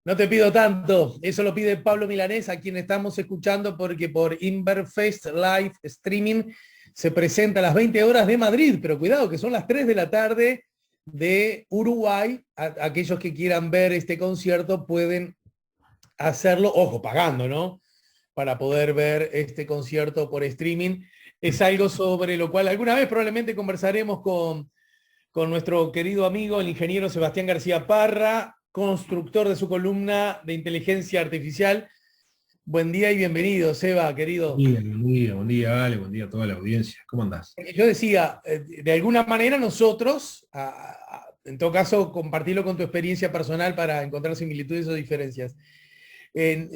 No te pido tanto, eso lo pide Pablo Milanés, a quien estamos escuchando porque por Inverfest Live Streaming se presenta a las 20 horas de Madrid, pero cuidado que son las 3 de la tarde de Uruguay. Aquellos que quieran ver este concierto pueden hacerlo, ojo, pagando, ¿no? Para poder ver este concierto por streaming. Es algo sobre lo cual alguna vez probablemente conversaremos con nuestro querido amigo, el ingeniero Sebastián García Parra, constructor de su columna de inteligencia artificial. Buen día y bienvenido, Seba, querido. Buen día, Ale, buen día a toda la audiencia. ¿Cómo andás? Yo decía, de alguna manera nosotros, en todo caso, compartirlo con tu experiencia personal para encontrar similitudes o diferencias.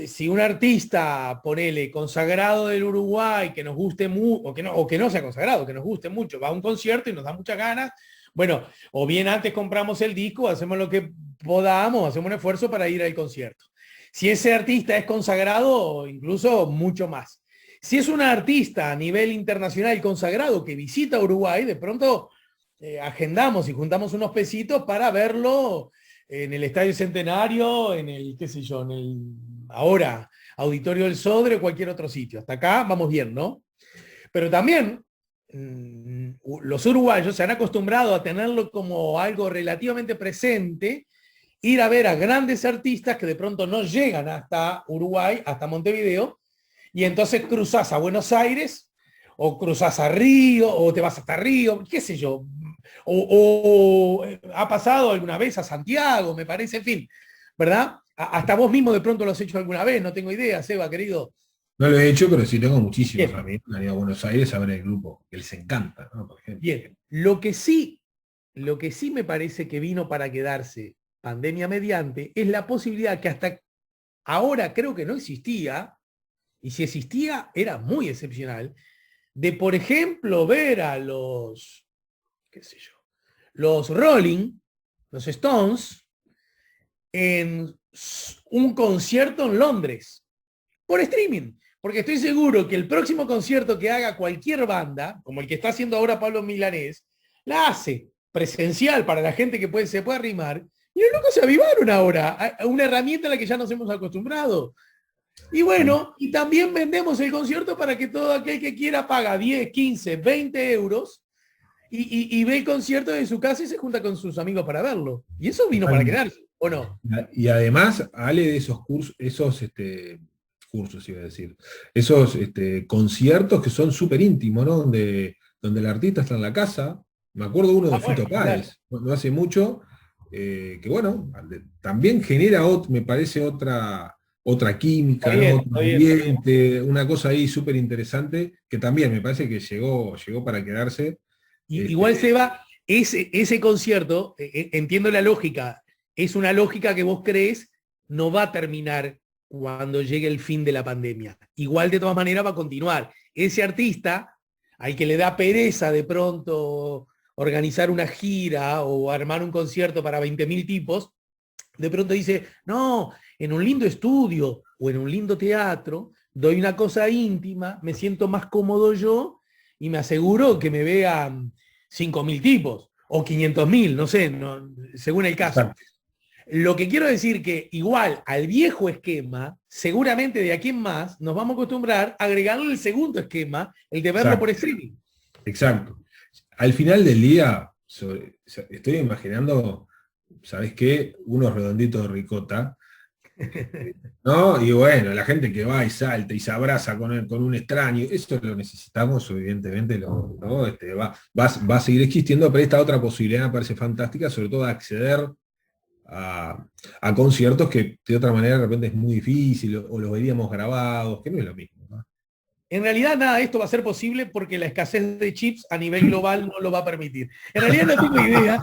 Si un artista, ponele, consagrado del Uruguay, que nos guste mucho, o que no sea consagrado, que nos guste mucho, va a un concierto y nos da muchas ganas, bueno, o bien antes compramos el disco, hacemos lo que podamos, hacemos un esfuerzo para ir al concierto. Si ese artista es consagrado, incluso mucho más. Si es un artista a nivel internacional consagrado que visita Uruguay, de pronto agendamos y juntamos unos pesitos para verlo en el Estadio Centenario, en el, qué sé yo, en el ahora Auditorio del Sodre o cualquier otro sitio. Hasta acá vamos bien, ¿no? Pero también los uruguayos se han acostumbrado a tenerlo como algo relativamente presente, ir a ver a grandes artistas que de pronto no llegan hasta Uruguay, hasta Montevideo, y entonces cruzás a Buenos Aires, o cruzás a Río, o te vas hasta Río, qué sé yo, o ha pasado alguna vez a Santiago, me parece, en fin, ¿verdad? Hasta vos mismo de pronto lo has hecho alguna vez, no tengo idea, Seba, querido. No lo he hecho, pero sí tengo muchísimos Bien, amigos que han ido a Buenos Aires a ver el grupo, que les encanta, ¿no? Por ejemplo. bien. Lo que sí me parece que vino para quedarse, pandemia mediante, es la posibilidad que hasta ahora creo que no existía, y si existía era muy excepcional, de por ejemplo ver a los, qué sé yo, los Rolling, los Stones, en un concierto en Londres, por streaming. Porque estoy seguro que el próximo concierto que haga cualquier banda, como el que está haciendo ahora Pablo Milanés, la hace presencial para la gente que se puede arrimar. Y los locos se avivaron ahora, a una herramienta a la que ya nos hemos acostumbrado. Y bueno, y también vendemos el concierto para que todo aquel que quiera paga 10, 15, 20 euros y ve el concierto de su casa y se junta con sus amigos para verlo. Y eso vino para quedarse, ¿o no? Y además, Ale, de esos cursos, cursos iba a decir, esos conciertos que son súper íntimos, ¿no? Donde el artista está en la casa. Me acuerdo uno de Bueno, Fito claro. Páez, no hace mucho, que bueno, también genera, me parece, otra Está química, ¿no? bien, Otro está bien, está bien. ambiente, una cosa ahí súper interesante, que también me parece que llegó para quedarse. Igual, Este, Seba, ese concierto, entiendo la lógica, es una lógica que vos crees no va a terminar cuando llegue el fin de la pandemia. Igual de todas maneras va a continuar. Ese artista, al que le da pereza de pronto organizar una gira o armar un concierto para 20.000 tipos, de pronto dice, no, en un lindo estudio o en un lindo teatro, doy una cosa íntima, me siento más cómodo yo y me aseguro que me vean 5.000 tipos o 500.000, no sé, no, según el caso. exacto. Lo que quiero decir que igual al viejo esquema, seguramente de aquí en más nos vamos a acostumbrar a agregarle el segundo esquema, el de verlo por Exacto. streaming. Exacto. Al final del día, estoy imaginando, ¿sabes qué? Unos redonditos de ricota, ¿no? Y bueno, la gente que va y salta y se abraza con un extraño, eso lo necesitamos, evidentemente, ¿no? Va a seguir existiendo, pero esta otra posibilidad me parece fantástica, sobre todo acceder a conciertos que de otra manera de repente es muy difícil, o los veríamos grabados, que no es lo mismo, ¿no? En realidad nada de esto va a ser posible porque la escasez de chips a nivel global no lo va a permitir. En realidad no tengo idea.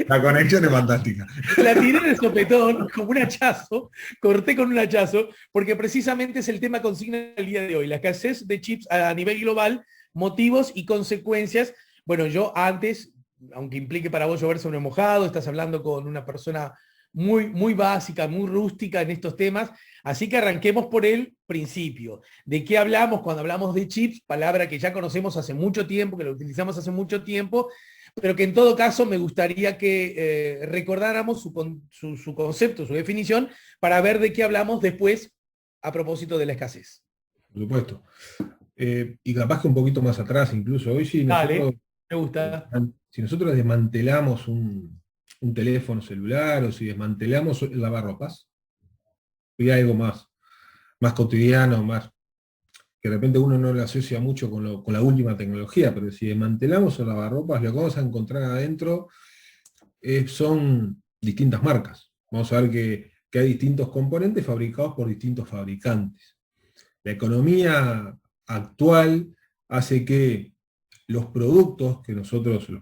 La conexión es fantástica. La tiré de sopetón como un hachazo, corté con un hachazo, porque precisamente es el tema consigna del día de hoy, la escasez de chips a nivel global, motivos y consecuencias. Bueno, yo antes, aunque implique para vos llover sobre mojado, estás hablando con una persona muy, muy básica, muy rústica en estos temas, así que arranquemos por el principio. ¿De qué hablamos cuando hablamos de chips? Palabra que ya conocemos hace mucho tiempo, que la utilizamos hace mucho tiempo. pero que en todo caso me gustaría que recordáramos su concepto, su definición, para ver de qué hablamos después a propósito de la escasez. Por supuesto. Y capaz que un poquito más atrás, incluso hoy, Dale, me gusta. si nosotros desmantelamos un teléfono celular o si desmantelamos el lavarropas, y algo más cotidiano, más que de repente uno no lo asocia mucho con la última tecnología, pero si desmantelamos el lavarropas, lo que vamos a encontrar adentro son distintas marcas. Vamos a ver que hay distintos componentes fabricados por distintos fabricantes. La economía actual hace que los productos los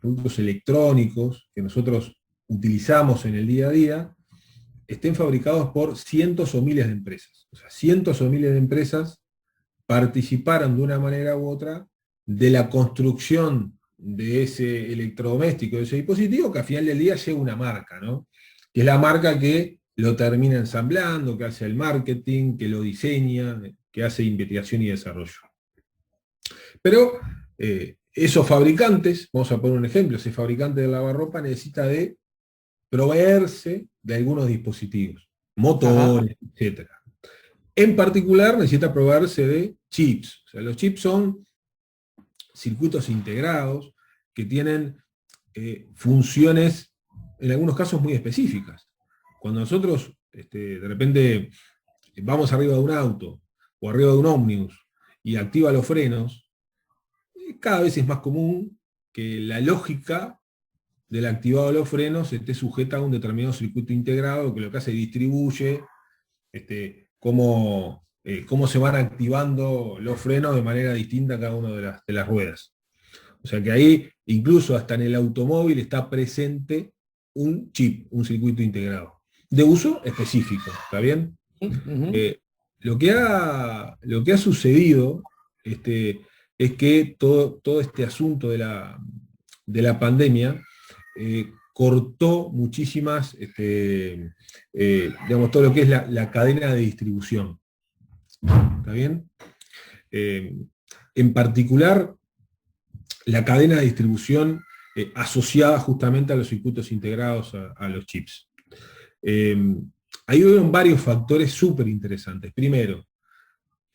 productos electrónicos que nosotros utilizamos en el día a día, estén fabricados por cientos o miles de empresas. O sea, cientos o miles de empresas participaron de una manera u otra de la construcción de ese electrodoméstico, de ese dispositivo, que al final del día lleva una marca, ¿no? Que es la marca que lo termina ensamblando, que hace el marketing, que lo diseña, que hace investigación y desarrollo. Pero esos fabricantes, vamos a poner un ejemplo, ese fabricante de lavarropa necesita de proveerse de algunos dispositivos, motores, etc. En particular necesita proveerse de chips. O sea, los chips son circuitos integrados que tienen funciones, en algunos casos, muy específicas. Cuando nosotros de repente vamos arriba de un auto o arriba de un ómnibus y activa los frenos, cada vez es más común que la lógica del activado de los frenos esté sujeta a un determinado circuito integrado, que lo que hace distribuye cómo se van activando los frenos de manera distinta a cada una de las ruedas. O sea que ahí, incluso hasta en el automóvil, está presente un chip, un circuito integrado, de uso específico, ¿está bien? Lo que ha sucedido es que todo este asunto de la pandemia cortó muchísimas, digamos, todo lo que es la cadena de distribución. ¿Está bien? En particular, la cadena de distribución asociada justamente a los circuitos integrados, a los chips. Ahí hubieron varios factores súper interesantes. Primero,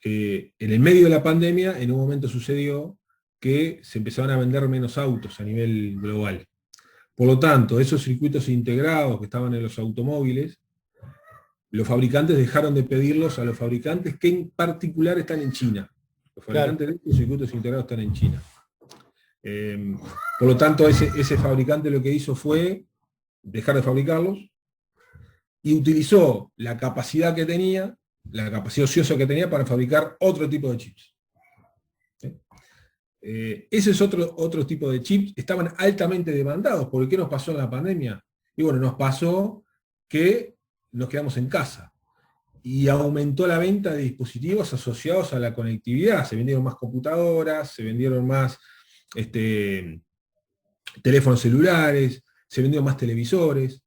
en el medio de la pandemia, en un momento sucedió que se empezaron a vender menos autos a nivel global. Por lo tanto, esos circuitos integrados que estaban en los automóviles, los fabricantes dejaron de pedirlos a los fabricantes que en particular están en China. Los fabricantes de estos circuitos integrados están en China. Por lo tanto, ese fabricante lo que hizo fue dejar de fabricarlos y utilizó la capacidad que tenía, la capacidad ociosa que tenía para fabricar otro tipo de chips. Ese es otro tipo de chips, estaban altamente demandados. ¿Por qué nos pasó en la pandemia? Y bueno, nos pasó que nos quedamos en casa y aumentó la venta de dispositivos asociados a la conectividad. Se vendieron más computadoras, se vendieron más teléfonos celulares, se vendieron más televisores.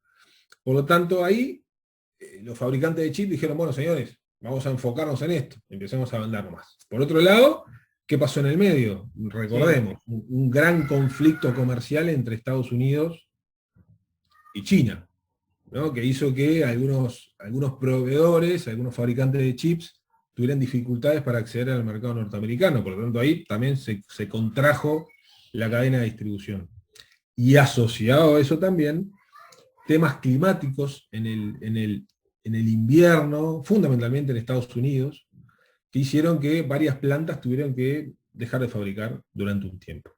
Por lo tanto, ahí los fabricantes de chips dijeron, bueno, señores, vamos a enfocarnos en esto, empecemos a vender más. Por otro lado, ¿qué pasó en el medio? Recordemos, un gran conflicto comercial entre Estados Unidos y China, ¿no? Que hizo que algunos proveedores, algunos fabricantes de chips, tuvieran dificultades para acceder al mercado norteamericano. Por lo tanto, ahí también se contrajo la cadena de distribución. Y asociado a eso también, temas climáticos en el invierno, fundamentalmente en Estados Unidos, que hicieron que varias plantas tuvieran que dejar de fabricar durante un tiempo.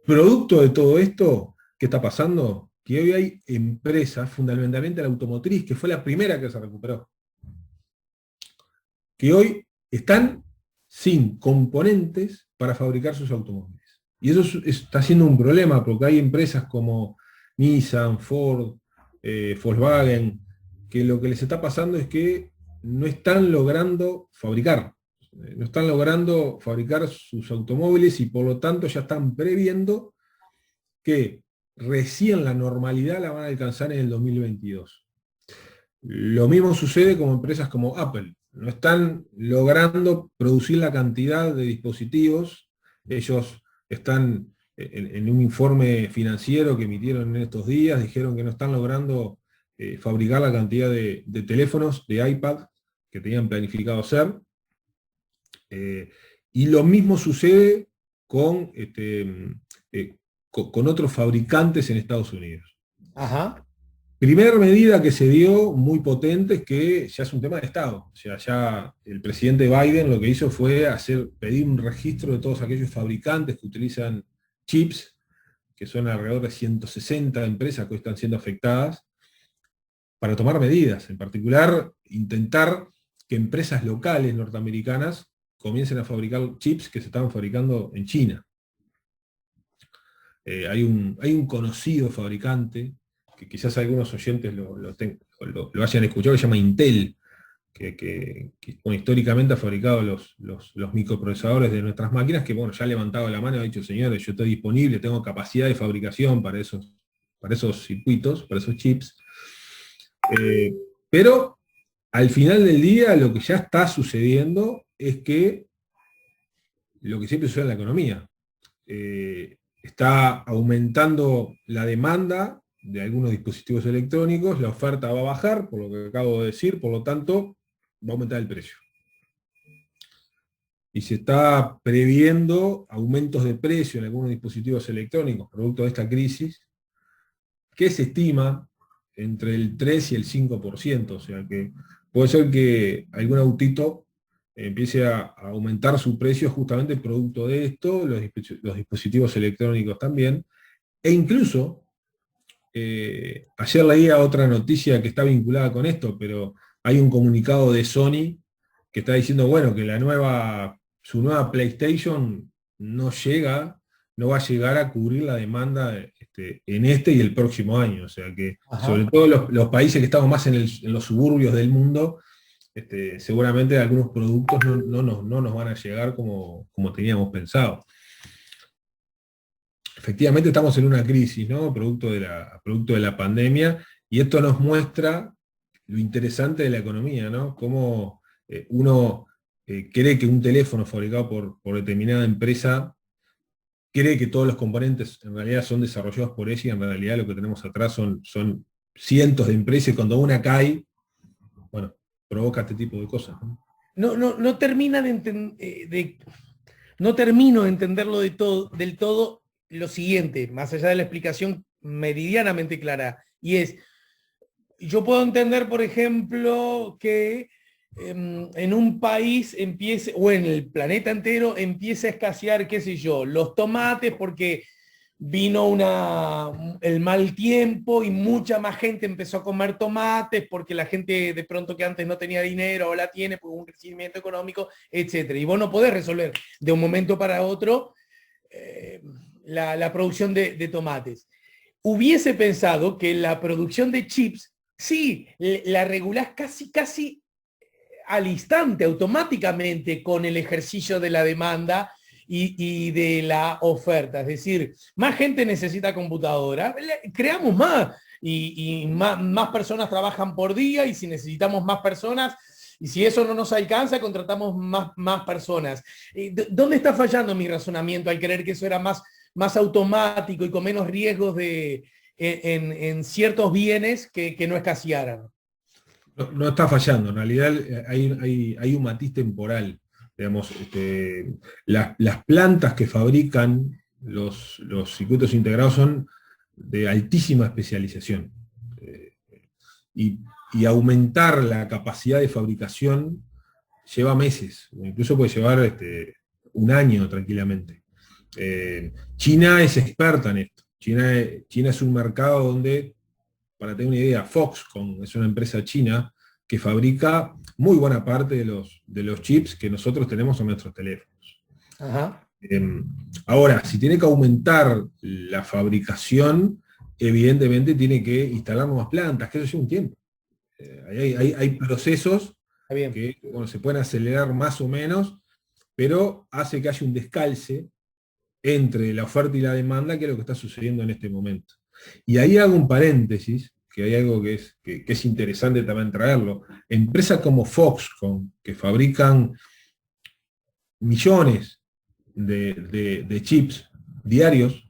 Producto de todo esto, ¿qué está pasando? Que hoy hay empresas, fundamentalmente la automotriz, que fue la primera que se recuperó, que hoy están sin componentes para fabricar sus automóviles. Y eso está siendo un problema, porque hay empresas como Nissan, Ford, Volkswagen, que lo que les está pasando es que no están logrando fabricar sus automóviles y por lo tanto ya están previendo que recién la normalidad la van a alcanzar en el 2022. Lo mismo sucede con empresas como Apple. No están logrando producir la cantidad de dispositivos. Ellos están en un informe financiero que emitieron en estos días, dijeron que no están logrando fabricar la cantidad de teléfonos, de iPad, que tenían planificado hacer. Y lo mismo sucede con, con otros fabricantes en Estados Unidos. Ajá. Primera medida que se dio muy potente es que ya es un tema de Estado. O sea, ya el presidente Biden lo que hizo fue pedir un registro de todos aquellos fabricantes que utilizan chips, que son alrededor de 160 empresas que hoy están siendo afectadas, para tomar medidas. En particular, intentar que empresas locales norteamericanas comiencen a fabricar chips que se estaban fabricando en China. Hay un conocido fabricante, que quizás algunos oyentes lo hayan escuchado, que se llama Intel, que bueno, históricamente ha fabricado los microprocesadores de nuestras máquinas, que bueno, ya ha levantado la mano y ha dicho, señores, yo estoy disponible, tengo capacidad de fabricación para esos circuitos, para esos chips. Pero al final del día lo que ya está sucediendo es que lo que siempre sucede en la economía, está aumentando la demanda de algunos dispositivos electrónicos, la oferta va a bajar, por lo que acabo de decir, por lo tanto, va a aumentar el precio. Y se está previendo aumentos de precio en algunos dispositivos electrónicos, producto de esta crisis, que se estima entre el 3 y el 5%, o sea que puede ser que algún autito empiece a aumentar su precio justamente producto de esto, los dispositivos electrónicos también, e incluso, ayer leía otra noticia que está vinculada con esto, pero hay un comunicado de Sony que está diciendo, bueno, que su nueva PlayStation no va a llegar a cubrir la demanda en este y el próximo año. O sea que, ajá, sobre todo los países que estamos más en los suburbios del mundo, seguramente algunos productos no nos van a llegar como teníamos pensado. Efectivamente estamos en una crisis, ¿no? Producto de la pandemia, y esto nos muestra lo interesante de la economía, ¿no? Cómo uno cree que un teléfono fabricado por determinada empresa, cree que todos los componentes en realidad son desarrollados por ella, y en realidad lo que tenemos atrás son cientos de empresas, y cuando una cae, bueno, provoca este tipo de cosas, ¿no? No termina no termino de entenderlo del todo lo siguiente, más allá de la explicación meridianamente clara, y es, yo puedo entender, por ejemplo, que en un país empiece, o en el planeta entero, empiece a escasear, qué sé yo, los tomates porque vino el mal tiempo y mucha más gente empezó a comer tomates porque la gente de pronto que antes no tenía dinero ahora tiene por un crecimiento económico, etc. Y vos no podés resolver de un momento para otro la producción de tomates. Hubiese pensado que la producción de chips, sí, la regulás casi al instante, automáticamente, con el ejercicio de la demanda y de la oferta. Es decir, más gente necesita computadora, creamos más, y más personas trabajan por día, y si necesitamos más personas, y si eso no nos alcanza, contratamos más personas. ¿Dónde está fallando mi razonamiento al creer que eso era más automático y con menos riesgos en ciertos bienes que no escasearan? No está fallando, en realidad hay un matiz temporal. Digamos, las plantas que fabrican los circuitos integrados son de altísima especialización. Y aumentar la capacidad de fabricación lleva meses, o incluso puede llevar un año tranquilamente. China es experta en esto. China es un mercado donde, para tener una idea, Foxconn es una empresa china que fabrica muy buena parte de los chips que nosotros tenemos en nuestros teléfonos. Ajá. Ahora, si tiene que aumentar la fabricación, evidentemente tiene que instalar nuevas plantas, que eso lleva un tiempo. Hay procesos que bueno, se pueden acelerar más o menos, pero hace que haya un descalce entre la oferta y la demanda, que es lo que está sucediendo en este momento. Y ahí hago un paréntesis, que hay algo que es interesante también traerlo. Empresas como Foxconn, que fabrican millones de chips diarios,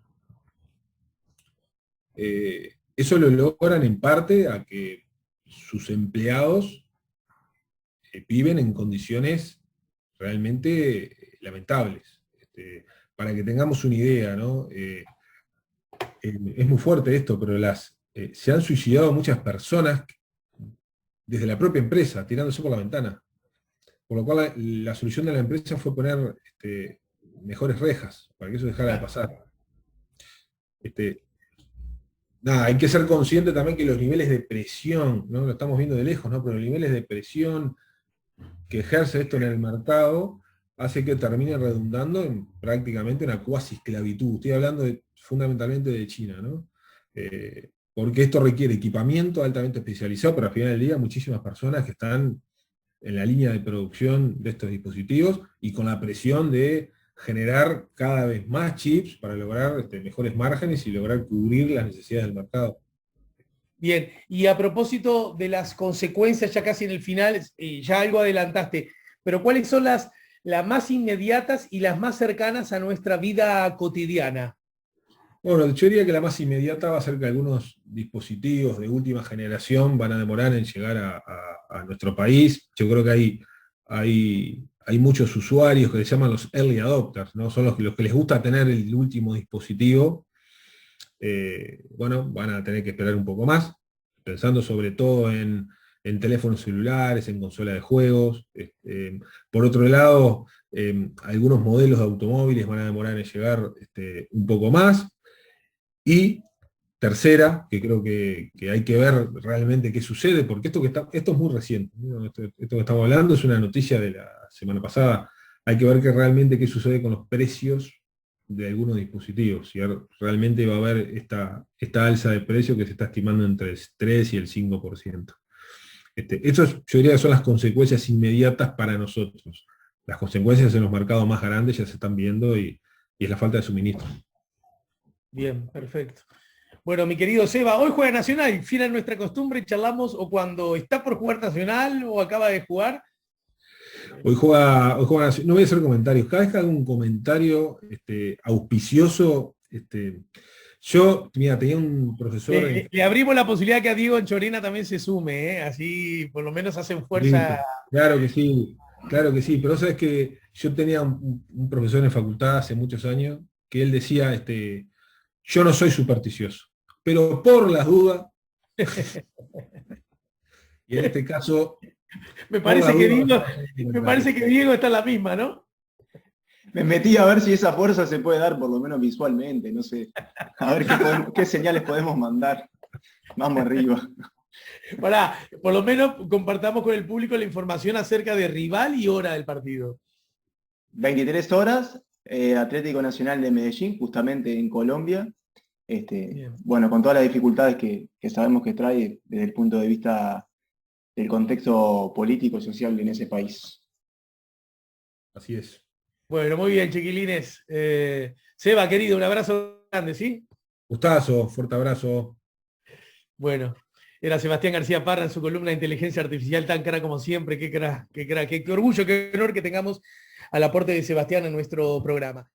eso lo logran en parte a que sus empleados viven en condiciones realmente lamentables. Para que tengamos una idea, ¿no? Es muy fuerte esto, pero se han suicidado muchas personas desde la propia empresa, tirándose por la ventana. Por lo cual la solución de la empresa fue poner mejores rejas, para que eso dejara de pasar. Nada, hay que ser consciente también que los niveles de presión, ¿no? Lo estamos viendo de lejos, ¿no? Pero los niveles de presión que ejerce esto en el mercado hace que termine redundando en prácticamente una cuasi esclavitud. Estoy hablando fundamentalmente de China, ¿no? Porque esto requiere equipamiento altamente especializado, pero al final del día muchísimas personas que están en la línea de producción de estos dispositivos y con la presión de generar cada vez más chips para lograr mejores márgenes y lograr cubrir las necesidades del mercado. Bien, y a propósito de las consecuencias, ya casi en el final, ya algo adelantaste, pero ¿cuáles son las más inmediatas y las más cercanas a nuestra vida cotidiana? Bueno, yo diría que la más inmediata va a ser que algunos dispositivos de última generación van a demorar en llegar a nuestro país. Yo creo que hay muchos usuarios que se llaman los early adopters, ¿no? Son los que les gusta tener el último dispositivo. Bueno, van a tener que esperar un poco más, pensando sobre todo en teléfonos celulares, en consolas de juegos. Por otro lado, algunos modelos de automóviles van a demorar en llegar un poco más. Y tercera, que creo que hay que ver realmente qué sucede, porque esto es muy reciente, ¿no? Esto que estamos hablando es una noticia de la semana pasada. Hay que ver realmente qué sucede con los precios de algunos dispositivos, si realmente va a haber esta alza de precio que se está estimando entre el 3 y el 5%. Yo diría que son las consecuencias inmediatas para nosotros. Las consecuencias en los mercados más grandes ya se están viendo y es la falta de suministro. Bien, perfecto. Bueno, mi querido Seba, hoy juega Nacional, fiel a nuestra costumbre, charlamos o cuando está por jugar Nacional o acaba de jugar. Hoy juega Nacional. No voy a hacer comentarios. Cada vez que hago un comentario auspicioso, yo, mira, tenía un profesor... Le abrimos la posibilidad que a Diego Anchorena también se sume, ¿eh? Así por lo menos hacen fuerza. Claro que sí, pero sabes que yo tenía un profesor en facultad hace muchos años que él decía, yo no soy supersticioso, pero por las dudas, y en este caso... Me parece que Diego está en la misma, ¿no? Me metí a ver si esa fuerza se puede dar por lo menos visualmente, no sé. A ver qué señales podemos mandar. Vamos arriba. Por lo menos compartamos con el público la información acerca de rival y hora del partido. 23 horas, Atlético Nacional de Medellín, justamente en Colombia. Bueno, con todas las dificultades que sabemos que trae desde el punto de vista del contexto político y social en ese país. Así es. Bueno, muy bien, chiquilines. Seba, querido, un abrazo grande, ¿sí? Gustazo, fuerte abrazo. Bueno, era Sebastián García Parra en su columna de Inteligencia Artificial, tan cara como siempre. Qué orgullo, qué honor que tengamos al aporte de Sebastián en nuestro programa.